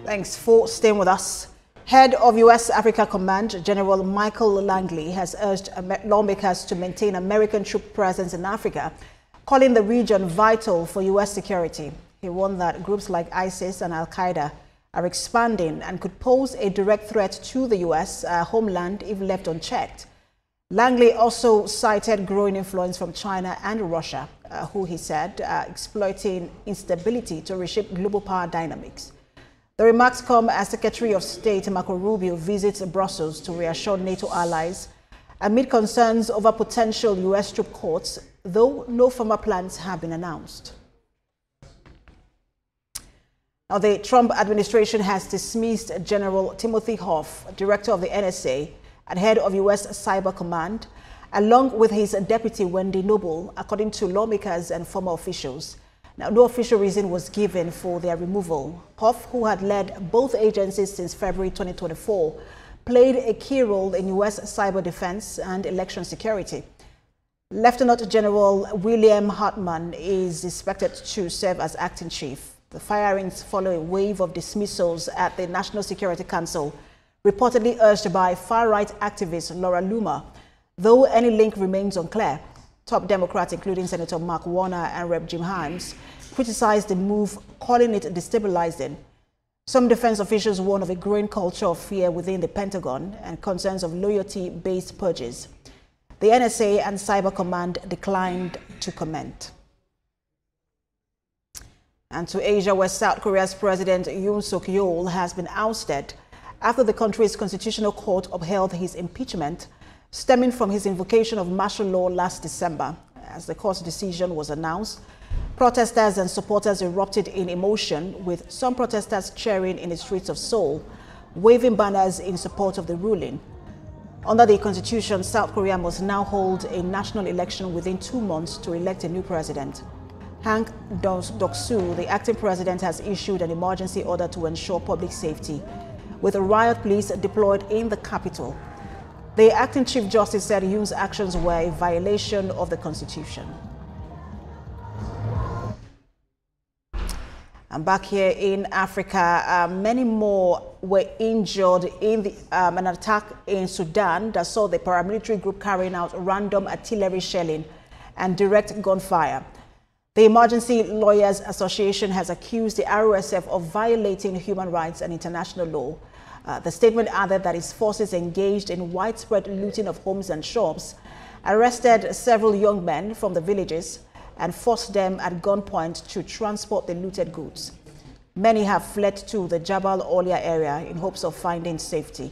Thanks for staying with us. Head of U.S. Africa Command, General Michael Langley, has urged lawmakers to maintain American troop presence in Africa, calling the region vital for U.S. security. He warned that groups like ISIS and Al-Qaeda are expanding and could pose a direct threat to the U.S. Homeland if left unchecked. Langley also cited growing influence from China and Russia, who he said are exploiting instability to reshape global power dynamics. The remarks come as Secretary of State Marco Rubio visits Brussels to reassure NATO allies amid concerns over potential U.S. troop courts, though no formal plans have been announced. Now, the Trump administration has dismissed General Timothy Hoff, director of the NSA and head of U.S. Cyber Command, along with his deputy Wendy Noble, according to lawmakers and former officials. Now, no official reason was given for their removal. Hoff, who had led both agencies since February 2024, played a key role in U.S. cyber defense and election security. Lieutenant General William Hartman is expected to serve as acting chief. The firings follow a wave of dismissals at the National Security Council, reportedly urged by far-right activist Laura Loomer, though any link remains unclear. Top Democrats, including Senator Mark Warner and Rep. Jim Himes, criticized the move, calling it destabilizing. Some defense officials warn of a growing culture of fear within the Pentagon and concerns of loyalty-based purges. The NSA and Cyber Command declined to comment. And to Asia, where South Korea's President Yoon Suk-yeol has been ousted after the country's constitutional court upheld his impeachment, stemming from his invocation of martial law last December. As the court's decision was announced, protesters and supporters erupted in emotion, with some protesters cheering in the streets of Seoul, waving banners in support of the ruling. Under the constitution, South Korea must now hold a national election within 2 months to elect a new president. Hang Dok-soo, the acting president, has issued an emergency order to ensure public safety, with riot police deployed in the capital. The acting Chief Justice said Yoon's actions were a violation of the Constitution. And back here in Africa, many more were injured in an attack in Sudan that saw the paramilitary group carrying out random artillery shelling and direct gunfire. The Emergency Lawyers Association has accused the RSF of violating human rights and international law. The statement added that its forces engaged in widespread looting of homes and shops, arrested several young men from the villages, and forced them at gunpoint to transport the looted goods. Many have fled to the Jabal Olia area in hopes of finding safety.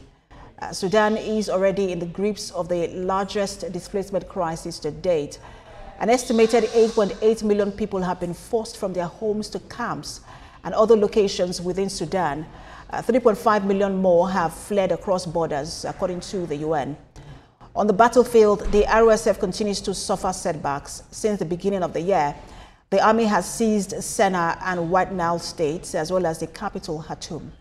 Sudan is already in the grips of the largest displacement crisis to date. An estimated 8.8 million people have been forced from their homes to camps and other locations within Sudan. 3.5 million more have fled across borders, according to the UN. On the battlefield, the RSF continues to suffer setbacks. Since the beginning of the year, the army has seized Sennar and White Nile states, as well as the capital, Khartoum.